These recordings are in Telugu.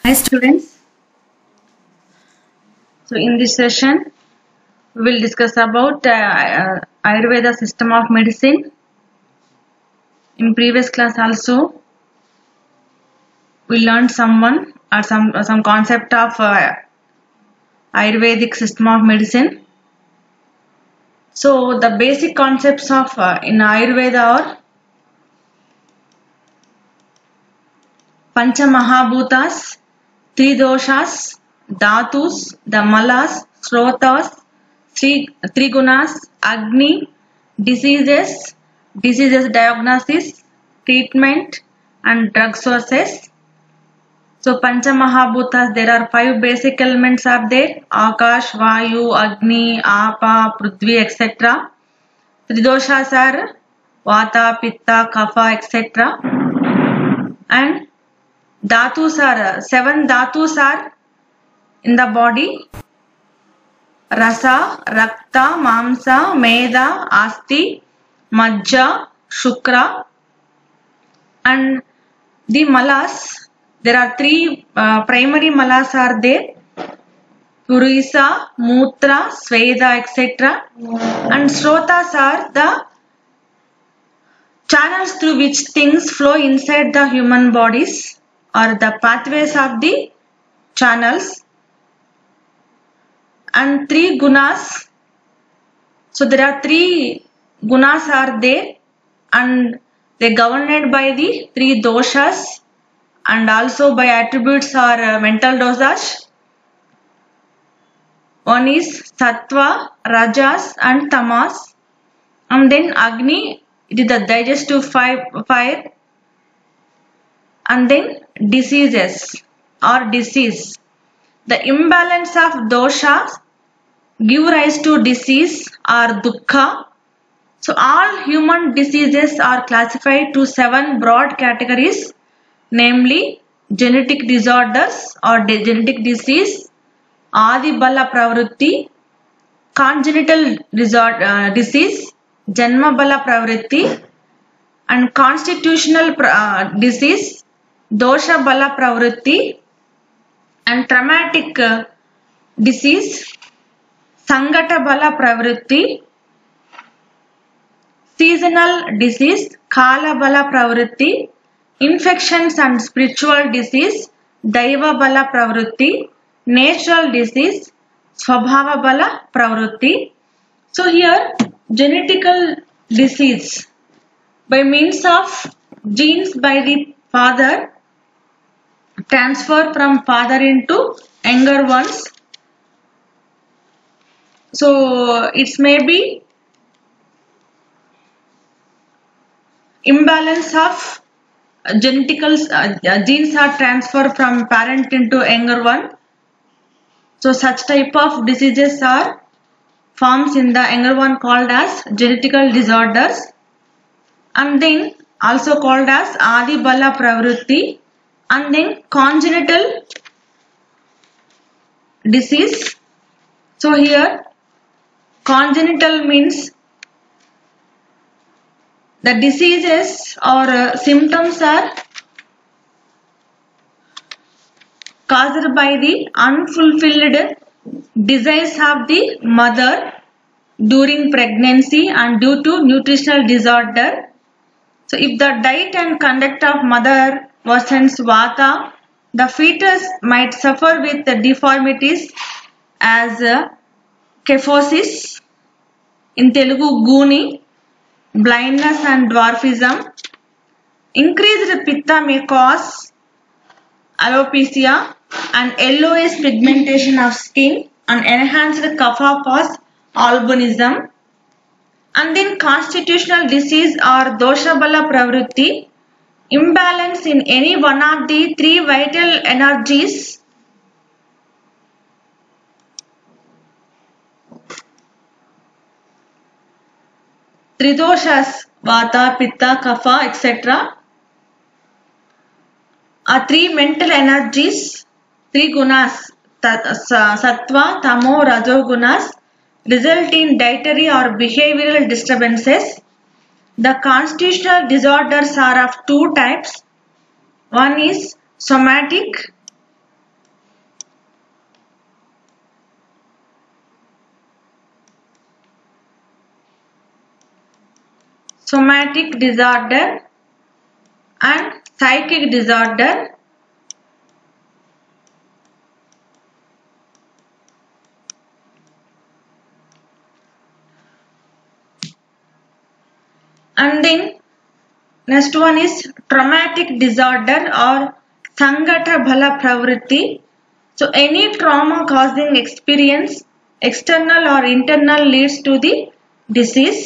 Hi students. So in this session we will discuss about Ayurveda system of medicine. In previous class also we learned some concept of Ayurvedic system of medicine. So the basic concepts of in Ayurveda are Pancha Mahabhutas, Three Doshas, Dhatus, the Malas, Srotas, three gunas, Agni, diseases diagnosis, treatment and drug sources. So Pancha Mahabhutas, there are 5 basic elements are there: Akash, Vayu, Agni, Apa, Prithvi, etc. Three doshas are Vata, Pitta, Kapha, etc. And Dhatus are 7 dhatus are in the body: Rasa, Rakta, Mamsa, Meda, Asti, Majja, Shukra. And the malas, there are 3 primary malas are there: Purisa, Mutra, Sveda, etc. And Srotas are the channels through which things flow inside the human bodies, or the pathways of the channels. And 3 gunas, so there are 3 gunas are there and they governed by the 3 doshas and also by attributes or mental dosage. One is sattva, rajas and tamas, and then Agni, it is the digestive fire, and then diseases or disease. The imbalance of doshas give rise to disease or dukkha. So all human diseases are classified to 7 broad categories, namely genetic disorders or genetic disease, Adi Bala Pravritti, congenital disease, Janma Bala Pravritti, and constitutional disease, Dosha Bala Pravritti, and traumatic disease, Sangata Bala Pravritti, seasonal disease, Kala Bala Pravritti, infections and spiritual disease, Daiva Bala Pravritti, natural disease, Swabhava Bala Pravritti. So here genetical disease, by means of genes by the father, transfer from father into younger ones. So it may be imbalance of genetical genes are transferred from parent into younger one. So such type of diseases are forms in the younger one called as genetical disorders, and then also called as Adi Bala Pravritti, and then congenital disease. So here congenital means the diseases or symptoms are caused by the unfulfilled desires of the mother during pregnancy and due to nutritional disorder. So if the diet and conduct of mother worsens Vata, the fetus might suffer with the deformities as kyphosis, in Telugu Guni, blindness and dwarfism. Increased pitta may cause alopecia and yellowish pigmentation of skin, and enhanced kapha cause albinism. And then constitutional disease or dosha bala pravritti, imbalance in any one of the 3 vital energies Tridoshas, Vata, Pitta, Kapha, etc. are 3 mental energies, 3 gunas, Sattva, Tamo, Rajo gunas, result in dietary or behavioral disturbances. The constitutional disorders are of 2 types. One is somatic somatic disorder and psychic disorder. And then next one is traumatic disorder or Sangata Bhala Pravritti. So any trauma causing experience, external or internal, leads to the disease.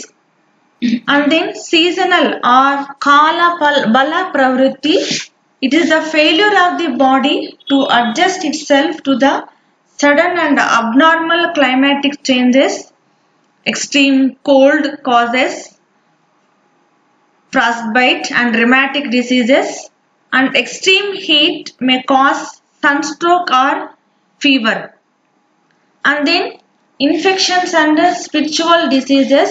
And then seasonal or Kala Bala Pravritti. It is the failure of the body to adjust itself to the sudden and abnormal climatic changes. Extreme cold causes frostbite and rheumatic diseases, and extreme heat may cause sunstroke or fever. And then infections and spiritual diseases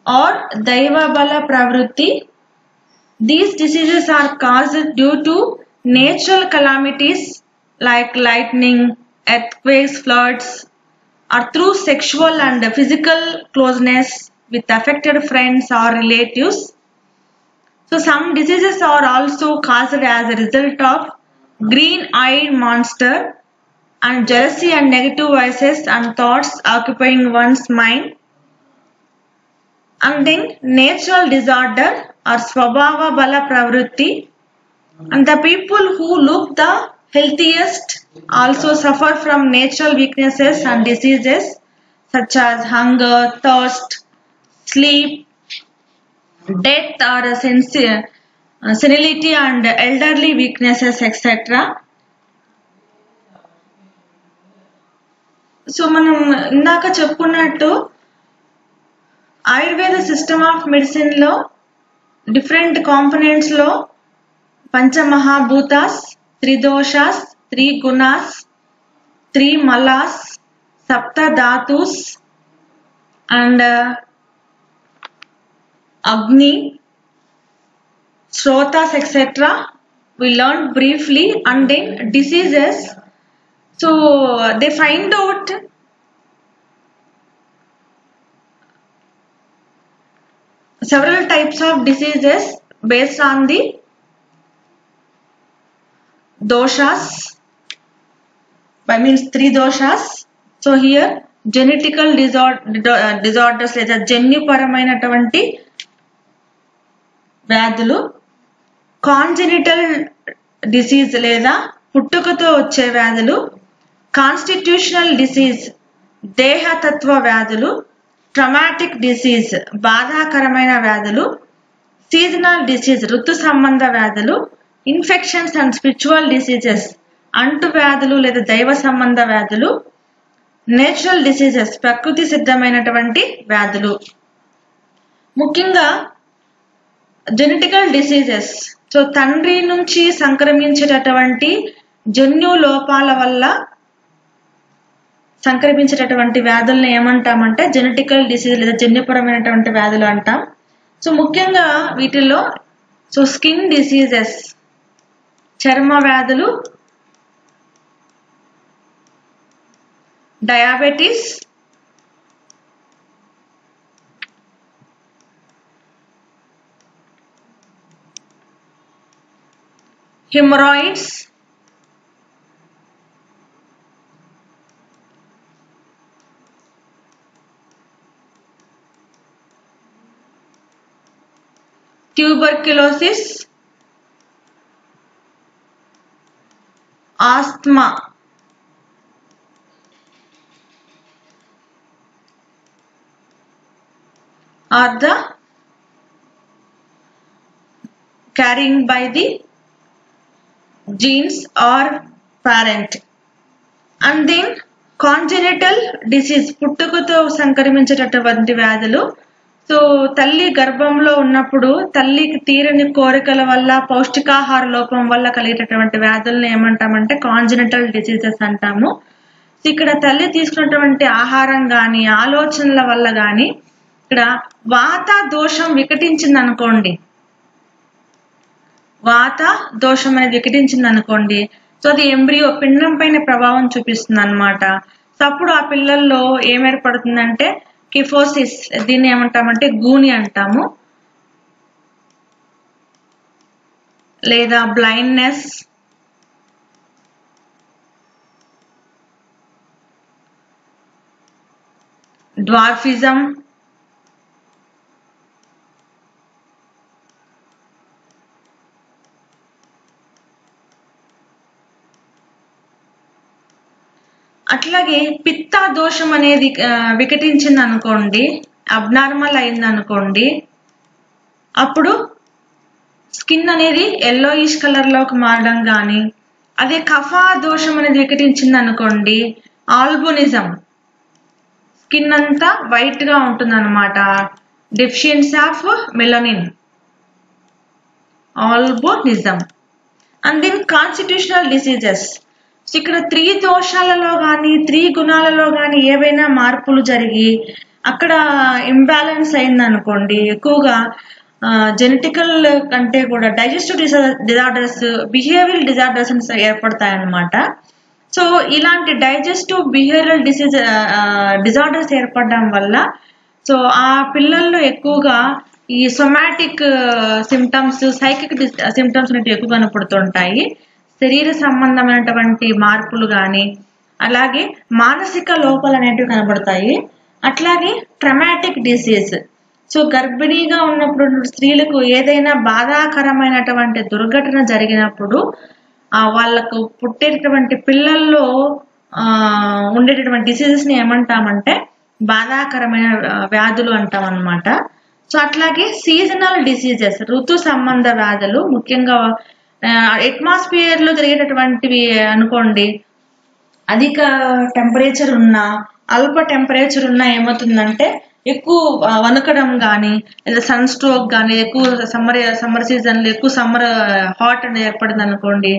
or Daiva Bala Pravritti. These diseases are caused due to natural calamities like lightning, earthquakes, floods, or through sexual and physical closeness with affected friends or relatives. So some diseases are also caused as a result of green-eyed monster and jealousy and negative voices and thoughts occupying one's mind. And then natural disorder or Swabhava Bala Pravritti. And the people who look the healthiest also suffer from natural weaknesses and diseases such as hunger, thirst, sleep, death or senility and elderly weaknesses, etc. So మనం ఇందాక చెప్పుకున్నట్టు ఆయుర్వేద సిస్టమ్ ఆఫ్ మెడిసిన్ లో డిఫరెంట్ కాంపోనెంట్స్ లో పంచమహాభూతాస్, tridoshas, త్రిగుణాస్, త్రిమలాస్, సప్తధాతుస్ and Agni, Shrotas, etc. We learned briefly. And then diseases. So they find out several types of diseases based on the doshas, by means 3 doshas. So here genetical disorders లేదా జన్యుపరమైనటువంటి వ్యాధులు, కాంజెనిటల్ డిసీజ్ లేదా పుట్టుకతో వచ్చే వ్యాధులు, కాన్స్టిట్యూషనల్ డిసీజ్ దేహతత్వ వ్యాధులు, ట్రామాటిక్ డిసీజ్ బాధాకరమైన వ్యాధులు, సీజనల్ డిసీజ్ ఋతు సంబంధ వ్యాధులు, ఇన్ఫెక్షన్స్ అండ్ స్పిరిచువల్ డిసీజెస్ అంటు వ్యాధులు లేదా దైవ సంబంధ వ్యాధులు, నేచురల్ డిసీజెస్ ప్రకృతి సిద్ధమైనటువంటి వ్యాధులు. ముఖ్యంగా జెనెటికల్ డిసీజెస్, సో తండ్రి నుంచి సంక్రమించేటటువంటి జన్యు లోపాల వల్ల సంక్రమించేటటువంటి వ్యాధులను ఏమంటామంటే జెనెటికల్ డిసీజ్ లేదా జన్యుపరమైనటువంటి వ్యాధులు అంటాం. సో ముఖ్యంగా వీటిల్లో సో స్కిన్ డిసీజెస్ చర్మ వ్యాధులు, diabetes, hemorrhoids, tuberculosis, asthma, are the carrying by the genes or parent. And then congenital disease పుట్టుకతో సంక్రమించేటటువంటి వ్యాధులు. సో తల్లి గర్భంలో ఉన్నప్పుడు తల్లికి తీరని కోరికల వల్ల పౌష్టికాహార లోపం వల్ల కలిగేటటువంటి వ్యాధులను ఏమంటామంటే కాంజెనిటల్ డిసీజెస్ అంటాము. ఇక్కడ తల్లి తీసుకున్నటువంటి ఆహారం గాని ఆలోచనల వల్ల గాని ఇక్కడ వాత దోషం వికటించింది అనుకోండి, వాత దోషం అనేది వికటించింది అనుకోండి, సో అది ఎంబ్రియో పిండం పైన ప్రభావం చూపిస్తుంది అనమాట. సో అప్పుడు ఆ పిల్లల్లో ఏం ఏర్పడుతుందంటే కిఫోసిస్, దీన్ని ఏమంటామంటే గూని అంటాము. లేదా బ్లైండ్నెస్, డ్వార్ఫిజం, అట్లాగే పిత్త దోషం అనేది వికటించింది అనుకోండి, అబ్నార్మల్ అయింది అనుకోండి, అప్పుడు స్కిన్ అనేది ఎల్లోయిష్ కలర్ లోకి మారడం కానీ, అదే కఫ దోషం అనేది వికటించింది అనుకోండి, ఆల్బోనిజం, స్కిన్ అంతా వైట్ గా ఉంటుంది అనమాట. Deficiency of melanin, albinism. And then constitutional diseases. ఇక్కడ 3 దోషాలలో కానీ 3 గుణాలలో కానీ ఏవైనా మార్పులు జరిగి అక్కడ ఇంబ్యాలెన్స్ అయింది అనుకోండి, ఎక్కువగా జెనెటికల్ కంటే కూడా డైజెస్టివ్ డిజార్డర్స్, బిహేవియరల్ డిజార్డర్స్ ఏర్పడతాయన్నమాట. సో ఇలాంటి డైజెస్టివ్ బిహేవియరల్ డిజార్డర్స్ ఏర్పడడం వల్ల సో ఆ పిల్లల్లో ఎక్కువగా ఈ సొమాటిక్ సిమ్టమ్స్, సైకిక్ సిమ్టమ్స్ అనేవి ఎక్కువ కనపడుతుంటాయి. శరీర సంబంధమైనటువంటి మార్పులు కానీ, అలాగే మానసిక లోపాలు అనేటివి కనబడతాయి. అట్లాగే ట్రమాటిక్ డిసీజ్. సో గర్భిణీగా ఉన్నప్పుడు స్త్రీలకు ఏదైనా బాధాకరమైనటువంటి దుర్ఘటన జరిగినప్పుడు వాళ్ళకు పుట్టేటటువంటి పిల్లల్లో ఉండేటటువంటి డిసీజెస్ ని ఏమంటామంటే బాధాకరమైన వ్యాధులు అంటాం అన్నమాట. సో అట్లాగే సీజనల్ డిసీజెస్, ఋతు సంబంధ వ్యాధులు, ముఖ్యంగా అట్మాస్ఫియర్ లో జరిగేటటువంటివి అనుకోండి, అధిక టెంపరేచర్ ఉన్నా, అల్ప టెంపరేచర్ ఉన్నా ఏమవుతుందంటే ఎక్కువ వణకడం కానీ, లేదా సన్ స్ట్రోక్ కానీ, ఎక్కువ సమ్మర్ సీజన్ లో ఎక్కువ సమ్మర్ హాట్ అనేది ఏర్పడింది అనుకోండి,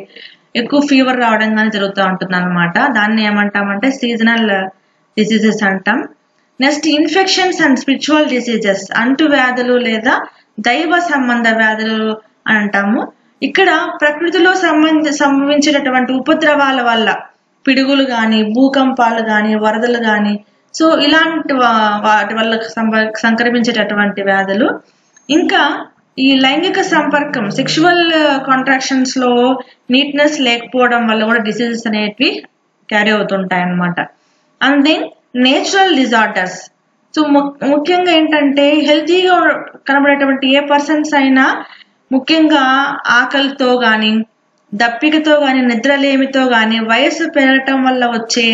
ఎక్కువ ఫీవర్ రావడం కానీ జరుగుతూ ఉంటుంది అనమాట. దాన్ని ఏమంటామంటే సీజనల్ డిసీజెస్ అంటాం. Next infections and spiritual diseases, అంటు వ్యాధులు లేదా దైవ సంబంధ వ్యాధులు అని అంటాము. ఇక్కడ ప్రకృతిలో సంభవించేటటువంటి ఉపద్రవాల వల్ల, పిడుగులు కానీ, భూకంపాలు కానీ, వరదలు కానీ, సో ఇలాంటి వాటి వల్ల సంక్రమించేటటువంటి వ్యాధులు. ఇంకా ఈ లైంగిక సంపర్కం, సెక్షువల్ కాంట్రాక్షన్స్ లో నీట్నెస్ లేకపోవడం వల్ల కూడా డిసీజెస్ అనేటివి క్యారీ అవుతుంటాయి అన్నమాట. And then natural disorders. So ముఖ్యంగా ఏంటంటే హెల్తీగా కనబడేటువంటి ఏ పర్సన్స్ అయినా ముఖ్యంగా ఆకలితో కానీ, దప్పికతో కానీ, నిద్రలేమితో కానీ, వయసు పెరగటం వల్ల వచ్చే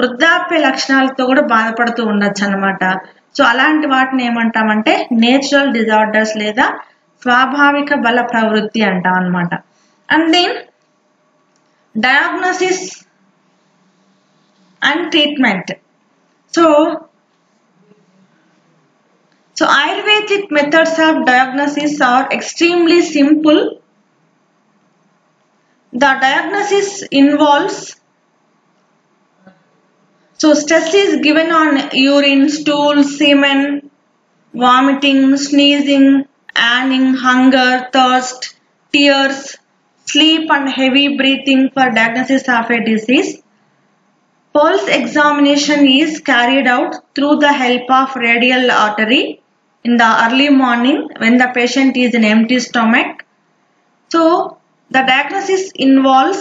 వృద్ధాప్య లక్షణాలతో కూడా బాధపడుతూ ఉండొచ్చు అన్నమాట. సో అలాంటి వాటిని ఏమంటామంటే నేచురల్ డిజార్డర్స్ లేదా స్వాభావిక బల ప్రవృత్తి అంటాం అన్నమాట. And then diagnosis and treatment. So Ayurvedic methods of diagnosis are extremely simple. The diagnosis involves, so stress is given on urine, stool, semen, vomiting, sneezing, yawning, hunger, thirst, tears, sleep and heavy breathing for diagnosis of a disease. Pulse examination is carried out through the help of radial artery in the early morning when the patient is in empty stomach. So the diagnosis involves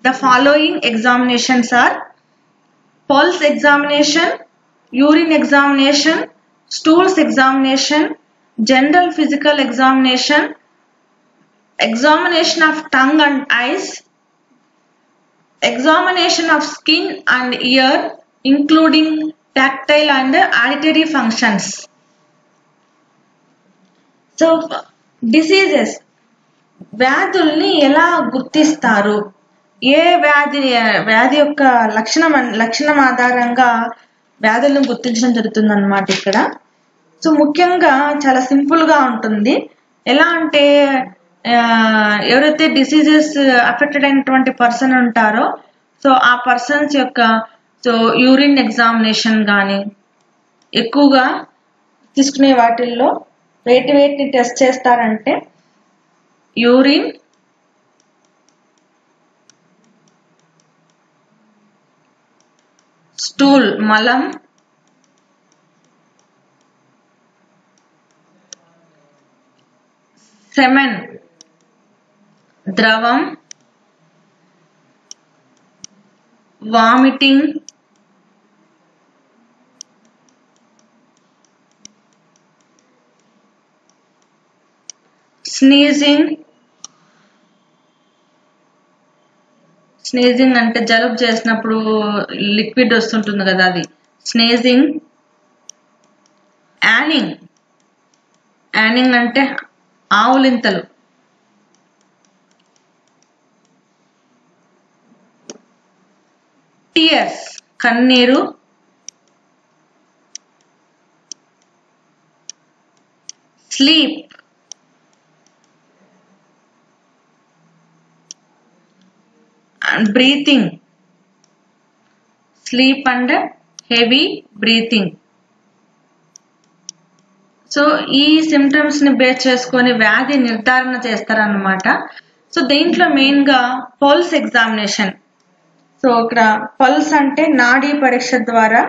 the following examinations are pulse examination, urine examination, stools examination, general physical examination, examination of tongue and eyes, examination of skin and ear including tactile and auditory functions. So diseases, వ్యాధుల్ని ఎలా గుర్తిస్తారు, ఏ వ్యాధి యొక్క లక్షణం ఆధారంగా వ్యాధులను గుర్తించడం జరుగుతుంది అన్నమాట ఇక్కడ. సో ముఖ్యంగా చాలా సింపుల్ గా ఉంటుంది. ఎలా అంటే ఎవరైతే డిసీజెస్ అఫెక్టెడ్ అయినటువంటి పర్సన్ ఉంటారో సో ఆ పర్సన్స్ యొక్క సో యూరిన్ ఎగ్జామినేషన్ కానీ ఎక్కువగా తీసుకునే వాటిల్లో వేటిని టెస్ట్ చేస్తారంటే యూరిన్, స్టూల్ మలం, సెమెన్ ద్రవం, వామిటింగ్, స్నీజింగ్, స్నీజింగ్ అంటే జలుబు చేసినప్పుడు లిక్విడ్ వస్తుంటుంది కదా అది స్నేజింగ్. యానింగ్, యానింగ్ అంటే ఆవులింతలు. టియర్స్ కన్నీరు. Sleep and breathing. Sleep and heavy breathing. So ఈ సిమ్టమ్స్ ని బేస్ చేసుకొని వ్యాధి నిర్ధారణ చేస్తారన్నమాట. సో దీంట్లో మెయిన్ గా పల్స్ ఎగ్జామినేషన్. సో ఇక్కడ పల్స్ అంటే నాడీ పరీక్ష ద్వారా.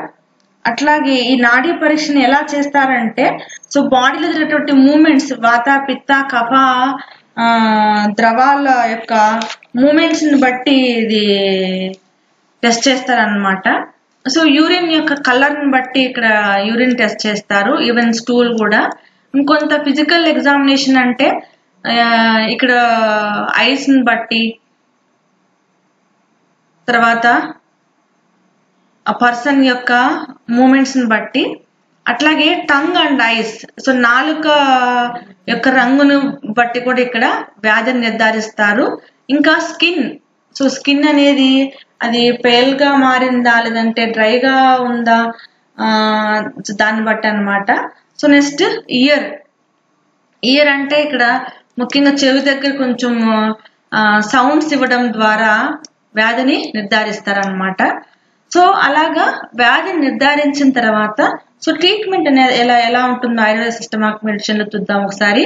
అట్లాగే ఈ నాడీ పరీక్షని ఎలా చేస్తారంటే సో బాడీలో జరిగేటువంటి మూమెంట్స్ వాత పిత్త కఫ ద్రవాల యొక్క మూమెంట్స్ ని బట్టి ఇది టెస్ట్ చేస్తారన్నమాట. సో యూరిన్ యొక్క కలర్ ని బట్టి ఇక్కడ యూరిన్ టెస్ట్ చేస్తారు, ఈవెన్ స్టూల్ కూడా. ఇంకొంత ఫిజికల్ ఎగ్జామినేషన్ అంటే ఇక్కడ ఐస్ ని బట్టి, తర్వాత ఆ పర్సన్ యొక్క మూమెంట్స్ ని బట్టి, అట్లాగే టంగ్ అండ్ ఐస్ సో నాలుక యొక్క రంగును బట్టి కూడా ఇక్కడ వ్యాధిని నిర్ధారిస్తారు. ఇంకా స్కిన్, సో స్కిన్ అనేది అది పేల్ గా మారిందా లేదంటే డ్రైగా ఉందా దాన్ని బట్టి అన్నమాట. So next year. ఇయర్ అంటే ఇక్కడ ముఖ్యంగా చెవి దగ్గర కొంచెం సౌండ్స్ ఇవ్వడం ద్వారా వ్యాధిని నిర్ధారిస్తారనమాట. సో అలాగా వ్యాధిని నిర్ధారించిన తర్వాత సో ట్రీట్మెంట్ అనేది ఎలా ఉంటుందో ఆయుర్వేద సిస్టమాటిక్ మెడిసిన్ లో చూద్దాం ఒకసారి.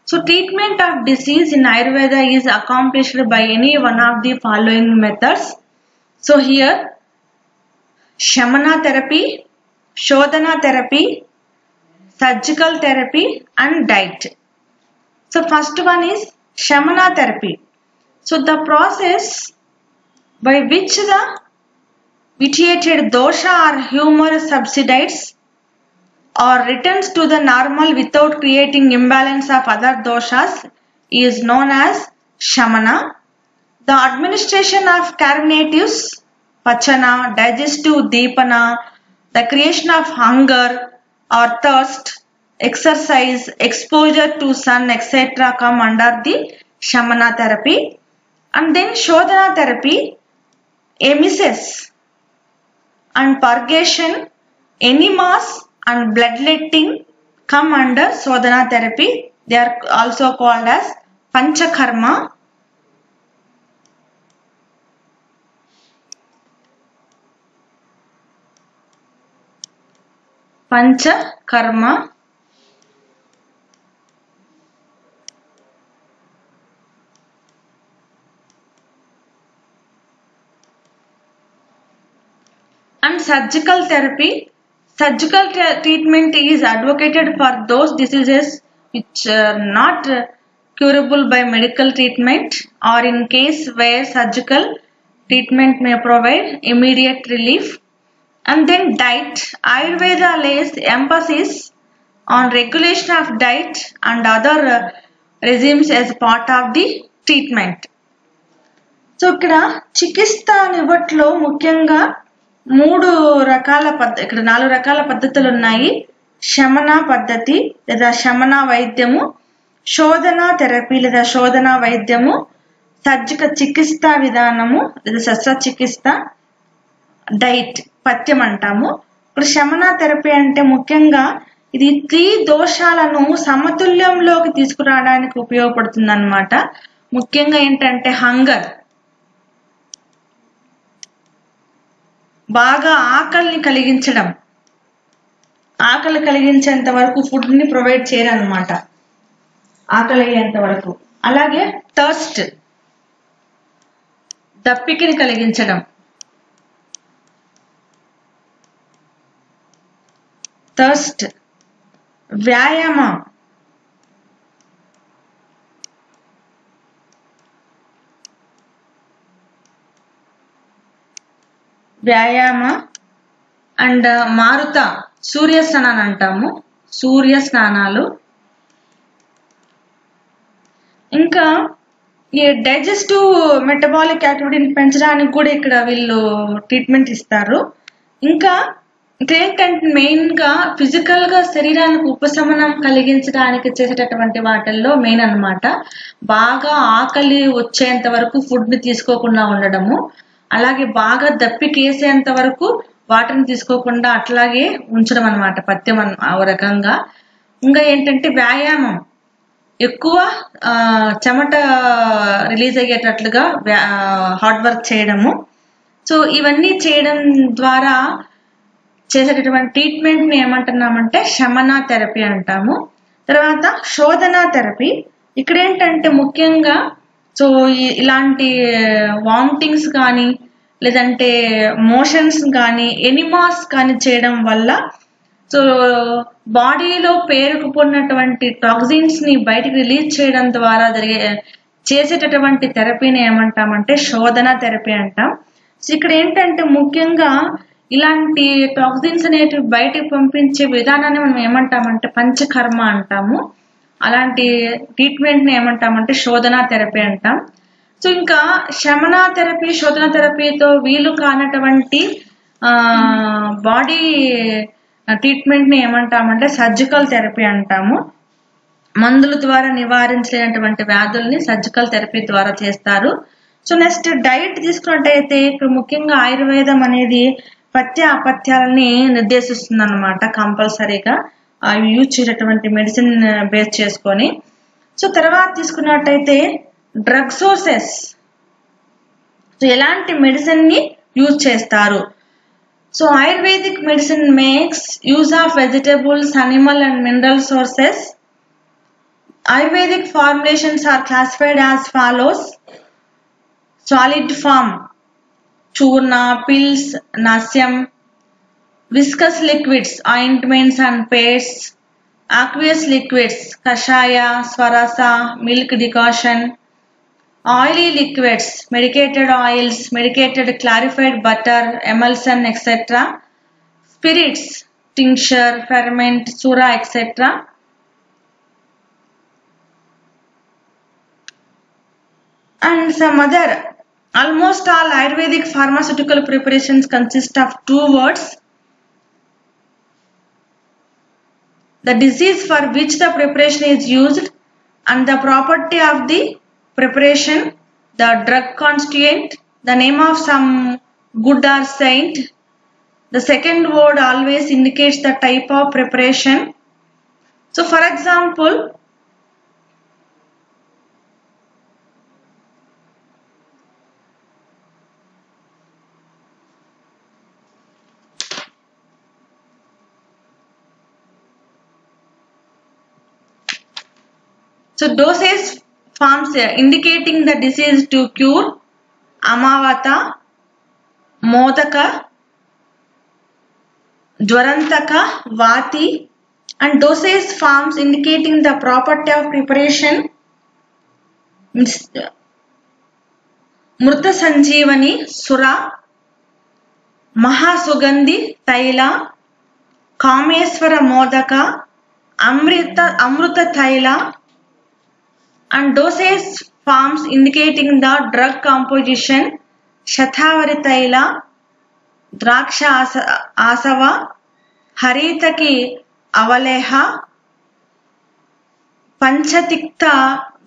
So treatment of disease in Ayurveda is accomplished by any one of the following methods. So here shamana therapy, shodhana therapy, surgical therapy and diet. So first one is Shamana therapy. So the process by which the vitiated dosha or humor subsides or returns to the normal without creating imbalance of other doshas is known as Shamana. The administration of carminatives, pachana, digestive deepana, the creation of hunger or thirst, exercise, exposure to sun, etc. come under the Shamana therapy. And then Shodhana therapy, emesis and purgation, enemas and bloodletting come under Shodhana therapy. They are also called as Panchakarma. Panchakarma. And surgical therapy. Surgical treatment is advocated for those diseases which are not curable by medical treatment or in case where surgical treatment may provide immediate relief. And then diet. Ayurveda lays emphasis on regulation of diet and other regimes as part of the treatment. So ఇక్కడ చికిత్స నివట్లో ముఖ్యంగా ఇక్కడ 4 రకాల పద్ధతులు ఉన్నాయి. శమన పద్ధతి లేదా శమన వైద్యము, శోధన థెరపీ లేదా శోధన వైద్యము, సర్జికల్ చికిత్సా విధానము లేదా శస్త్రచికిత్స, డైట్ పథ్యం అంటాము. ఇప్పుడు శమన థెరపీ అంటే ముఖ్యంగా ఇది 3 దోషాలను సమతుల్యంలోకి తీసుకురావడానికి ఉపయోగపడుతుంది అన్నమాట. ముఖ్యంగా ఏంటంటే హంగర్, బాగా ఆకలిని కలిగించడం, ఆకలి కలిగించేంత వరకు ఫుడ్ ని ప్రొవైడ్ చేయరన్నమాట, ఆకలి అయ్యేంత వరకు. అలాగే థర్స్ట్, దప్పికని కలిగించడం, థర్స్ట్. వ్యాయామ, వ్యాయామ అండ్ మారుత సూర్య స్నానాన్ని అంటాము, సూర్య స్నానాలు. ఇంకా ఈ డైజెస్టివ్ మెటబాలిక్ యాక్టివిటీని పెంచడానికి కూడా ఇక్కడ వీళ్ళు ట్రీట్మెంట్ ఇస్తారు. ఇంకా ఏంటంటే మెయిన్ గా ఫిజికల్ గా శరీరానికి ఉపశమనం కలిగించడానికి చేసేటటువంటి వాటిల్లో మెయిన్ అన్నమాట. బాగా ఆకలి వచ్చేంత వరకు ఫుడ్ ని తీసుకోకుండా ఉండడము, అలాగే బాగా దప్పికేసేంత వరకు వాటర్ని తీసుకోకుండా అట్లాగే ఉంచడం అన్నమాట, పథ్యం ఆ రకంగా. ఇంకా ఏంటంటే వ్యాయామం, ఎక్కువ చెమట రిలీజ్ అయ్యేటట్లుగా హార్డ్ వర్క్ చేయడము. సో ఇవన్నీ చేయడం ద్వారా చేసేటటువంటి ట్రీట్మెంట్ ని ఏమంటున్నామంటే శమన థెరపీ అంటాము. తర్వాత శోధన థెరపీ. ఇక్కడ ఏంటంటే ముఖ్యంగా సో ఇలాంటి వామిటింగ్స్ కానీ లేదంటే మోషన్స్ కానీ ఎనిమాస్ కానీ చేయడం వల్ల సో బాడీలో పేరుకుపోయినటువంటి టాక్సిన్స్ ని బయటకు రిలీజ్ చేయడం ద్వారా చేసేటటువంటి థెరపీని ఏమంటామంటే శోధన థెరపీ అంటాం. సో ఇక్కడ ఏంటంటే ముఖ్యంగా ఇలాంటి టాక్సిన్స్ అనేటివి బయటకు పంపించే విధానాన్ని మనం ఏమంటామంటే పంచకర్మ అంటాము. అలాంటి ట్రీట్మెంట్ ని ఏమంటామంటే శోధన థెరపీ అంటాం. సో ఇంకా శమన థెరపీ, శోధన థెరపీతో వీలు కానటువంటి బాడీ ట్రీట్మెంట్ ని ఏమంటామంటే సర్జికల్ థెరపీ అంటాము. మందుల ద్వారా నివారించలేనటువంటి వ్యాధుల్ని సర్జికల్ థెరపీ ద్వారా చేస్తారు. సో నెక్స్ట్ డైట్ తీసుకున్నట్టయితే ఇక్కడ ముఖ్యంగా ఆయుర్వేదం అనేది పథ్య అపథ్యాలని నిర్దేశిస్తుంది అన్నమాట, కంపల్సరీగా అవి యూజ్ చేసేటువంటి మెడిసిన్ బేస్ చేసుకొని. సో తర్వాత తీసుకున్నట్టయితే డ్రగ్ సోర్సెస్, ఎలాంటి మెడిసిన్ ని యూజ్ చేస్తారు. So ayurvedic medicine makes use of vegetables, animal and mineral sources. Ayurvedic formulations are classified as follows: solid form churna, pills, nasyam; viscous liquids ointments and pastes; aqueous liquids kashaya, swarasa, milk decoction; oily liquids medicated oils, medicated clarified butter, emulsion, etc.; spirits tincture, ferment, sura, etc. and some other. Almost all Ayurvedic pharmaceutical preparations consist of two words: the disease for which the preparation is used and the property of the preparation, the drug constituent, the name of some good or saint. The second word always indicates the type of preparation. So for example, so dosage forms indicating the disease to cure: amavata, modaka, dwarantaka, vati. And dosage forms indicating the property of preparation: mrta sanjeevani, sura, mahasugandhi, taila, kameswara modaka, amruta taila. And dosage forms indicating the drug composition: shatavari taila, draksha asava, haritaki avaleha, panchatikta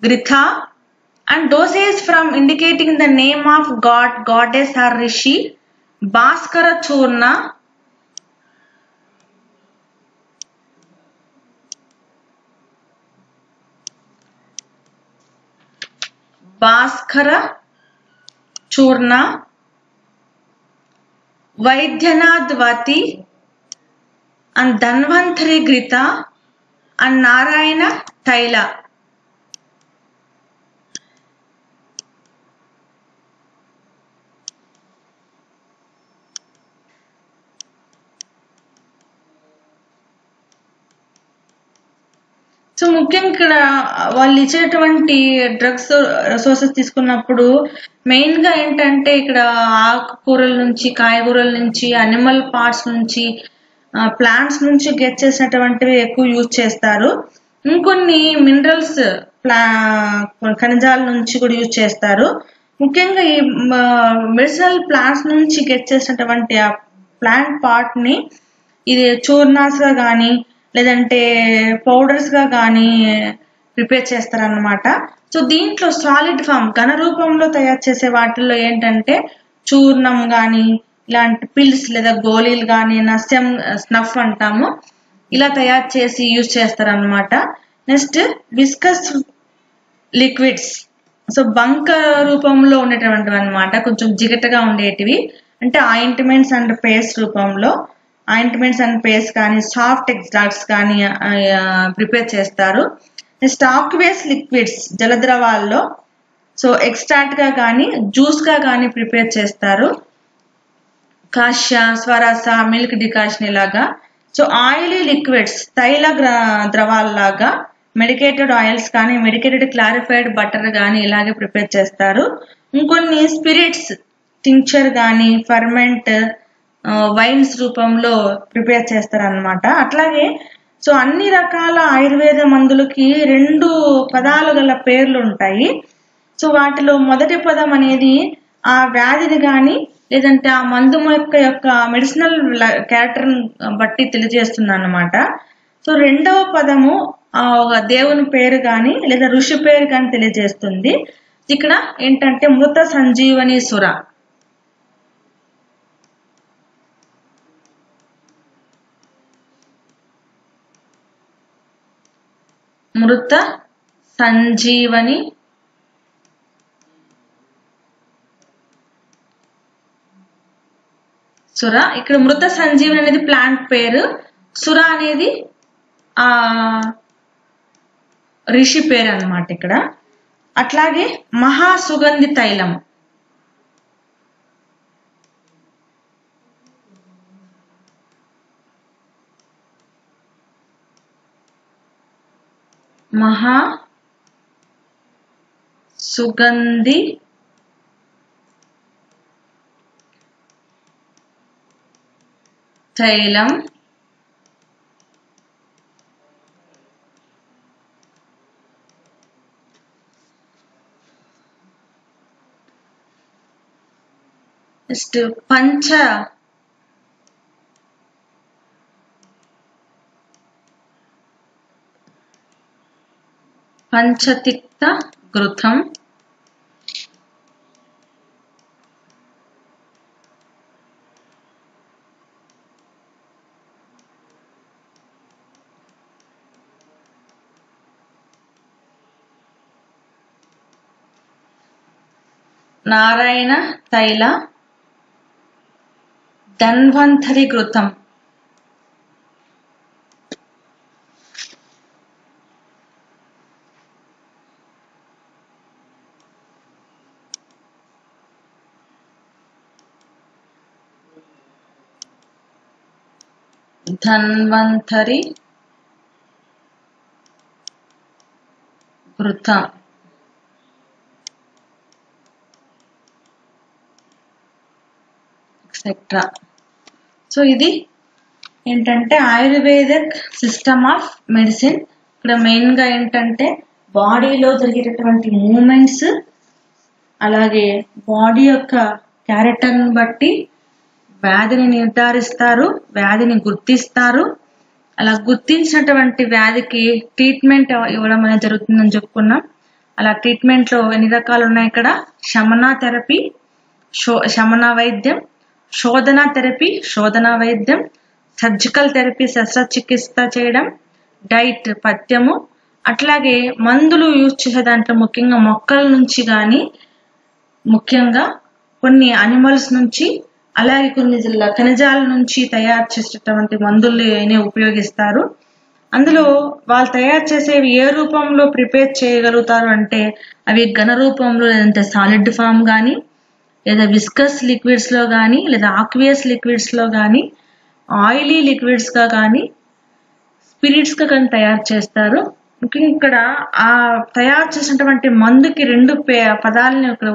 gritha. And dosage from indicating the name of god, goddess or rishi: bhaskara churna, Bhaskara Churna, Vaidyanath Vati, and Dhanvantari Grita, and Narayana Taila. So ముఖ్యంగా ఇక్కడ వాళ్ళు ఇచ్చేటువంటి డ్రగ్స్ సోర్సెస్ తీసుకున్నప్పుడు మెయిన్ గా ఏంటంటే ఇక్కడ ఆకుకూరల నుంచి, కాయగూరల నుంచి, అనిమల్ పార్ట్స్ నుంచి, ప్లాంట్స్ నుంచి గెట్ చేసినటువంటివి ఎక్కువ యూజ్ చేస్తారు. ఇంకొన్ని మినరల్స్, ఖనిజాల నుంచి కూడా యూజ్ చేస్తారు. ముఖ్యంగా ఈ మెడిసినల్ ప్లాంట్స్ నుంచి గెట్ చేసినటువంటి ఆ ప్లాంట్ పార్ట్ ని ఇది చూర్నాస్ గా కానీ లేదంటే పౌడర్స్ గా కానీ ప్రిపేర్ చేస్తారన్నమాట. సో దీంట్లో సాలిడ్ ఫామ్, ఘన రూపంలో తయారు చేసే వాటిల్లో ఏంటంటే చూర్ణం కానీ, ఇలాంటి పిల్స్ లేదా గోళీలు కానీ, నస్యం, స్నఫ్ అంటాము, ఇలా తయారు చేసి యూజ్ చేస్తారన్నమాట. నెక్స్ట్ విస్కస్ లిక్విడ్స్, సో బంక రూపంలో ఉండేటువంటివి అనమాట, కొంచెం జిగటగా ఉండేటివి. అంటే ఆయింట్మెంట్స్ అండ్ పేస్ట్ రూపంలో, ఆయింట్మెంట్స్ అండ్ పేస్ట్ కానీ, సాఫ్ట్ ఎక్స్ట్రాక్ట్స్ కానీ ప్రిపేర్ చేస్తారు. నెక్స్ట్ ఆక్వేస్ లిక్విడ్స్, జలద్రవాల్లో, సో ఎక్స్ట్రాక్ట్ గా కానీ జ్యూస్ గా కానీ ప్రిపేర్ చేస్తారు. కాష్య, స్వరస, మిల్క్ డికాషన్ ఇలాగా. సో ఆయిలీ లిక్విడ్స్, తైల ద్రవాల్లాగా మెడికేటెడ్ ఆయిల్స్ కానీ, మెడికేటెడ్ క్లారిఫైడ్ బటర్ కానీ ఇలాగే ప్రిపేర్ చేస్తారు. ఇంకొన్ని స్పిరిట్స్, టింక్చర్ కానీ, ఫర్మెంట్, వైన్స్ రూపంలో ప్రిపేర్ చేస్తారు అన్నమాట. అట్లాగే సో అన్ని రకాల ఆయుర్వేద మందులకి 2 పదాలు గల పేర్లు ఉంటాయి. సో వాటిలో మొదటి పదం అనేది ఆ వ్యాధిని కానీ లేదంటే ఆ మందు యొక్క మెడిసినల్ క్యారెక్టర్ బట్టి తెలియజేస్తుంది అన్నమాట. సో రెండవ పదము దేవుని పేరు కానీ లేదా ఋషి పేరు కానీ తెలియజేస్తుంది. ఇక్కడ ఏంటంటే మృత సంజీవని సుర, మృత సంజీవని సుర. ఇక్కడ మృత సంజీవని అనేది ప్లాంట్ పేరు, సుర అనేది ఆ ఋషి పేరు అన్నమాట ఇక్కడ. అట్లాగే మహాసుగంధి తైలం, మహా సుగంధి తైలం, నెక్స్ట్ పంచతిక్త ఘృతం, నారాయణ తైల, ధన్వంతరి ఘృతం, ధన్వంతరి ఘృతం, ఎక్సెట్రా. సో ఇది ఏంటంటే ఆయుర్వేదిక్ సిస్టమ్ ఆఫ్ మెడిసిన్. ఇక్కడ మెయిన్ గా ఏంటంటే బాడీలో జరిగేటటువంటి మూమెంట్స్, అలాగే బాడీ యొక్క క్యారెక్టర్ని బట్టి వ్యాధిని నిర్ధారిస్తారు, వ్యాధిని గుర్తిస్తారు. అలా గుర్తించినటువంటి వ్యాధికి ట్రీట్మెంట్ ఇవ్వడం అనేది జరుగుతుందని చెప్పుకున్నాం. అలా ట్రీట్మెంట్ లో ఎన్ని రకాలు ఉన్నాయి ఇక్కడ? శమన థెరపీ, శమన వైద్యం, శోధన థెరపీ, శోధన వైద్యం, సర్జికల్ థెరపీ, శస్త్రచికిత్స చేయడం, డైట్, పథ్యము. అట్లాగే మందులు యూజ్ చేసే దాంట్లో ముఖ్యంగా మొక్కల నుంచి కానీ, ముఖ్యంగా కొన్ని అనిమల్స్ నుంచి, అలాగే కొన్ని ఖనిజాల నుంచి తయారు చేసేటటువంటి మందుల్ని ఉపయోగిస్తారు. అందులో వాళ్ళు తయారు చేసేవి ఏ రూపంలో ప్రిపేర్ చేయగలుగుతారు అంటే అవి ఘన రూపంలో, లేదంటే సాలిడ్ ఫామ్ కానీ, లేదా విస్కస్ లిక్విడ్స్ లో కానీ, లేదా ఆక్వియస్ లిక్విడ్స్ లో కానీ, ఆయిలీ లిక్విడ్స్ గా కానీ, స్పిరిట్స్ గా కానీ తయారు చేస్తారు. ముఖ్యంగా ఇక్కడ ఆ తయారు చేసినటువంటి మందుకి 2 పదాలని ఇక్కడ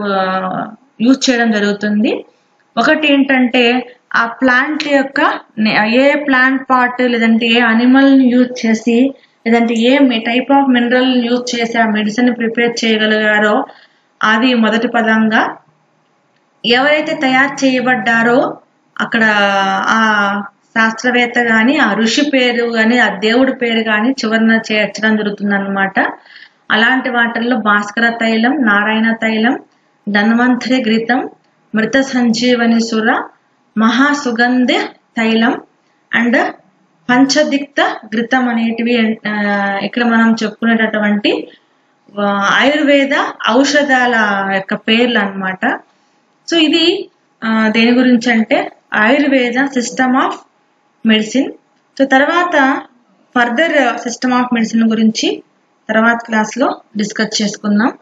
యూజ్ చేయడం జరుగుతుంది. ఒకటి ఏంటంటే ఆ ప్లాంట్ యొక్క ఏ ప్లాంట్ పార్ట్ లేదంటే ఏ అనిమల్ ని యూజ్ చేసి లేదంటే ఏ టైప్ ఆఫ్ మినరల్ యూజ్ చేసి ఆ మెడిసిన్ ప్రిపేర్ చేయగలిగారో అది మొదటి పదంగా, ఎవరైతే తయారు చేయబడ్డారో అక్కడ ఆ శాస్త్రవేత్త గాని ఆ ఋషి పేరు గాని ఆ దేవుడి పేరు గాని చివరన చేర్చడం జరుగుతుంది అన్నమాట. అలాంటి వాటిల్లో భాస్కర తైలం, నారాయణ తైలం, ధన్వంతరి ఘృతం, మృత సంజీవని సుర, మహాసుగంధ తైలం అండ్ పంచదిక్త ఘృతం అనేటివి ఇక్కడ మనం చెప్పుకునేటటువంటి ఆయుర్వేద ఔషధాల యొక్క పేర్లు అన్నమాట. సో ఇది దేని గురించి అంటే Ayurveda system of medicine. So తర్వాత ఫర్దర్ సిస్టమ్ ఆఫ్ మెడిసిన్ గురించి తర్వాత క్లాస్లో డిస్కస్ చేసుకుందాం.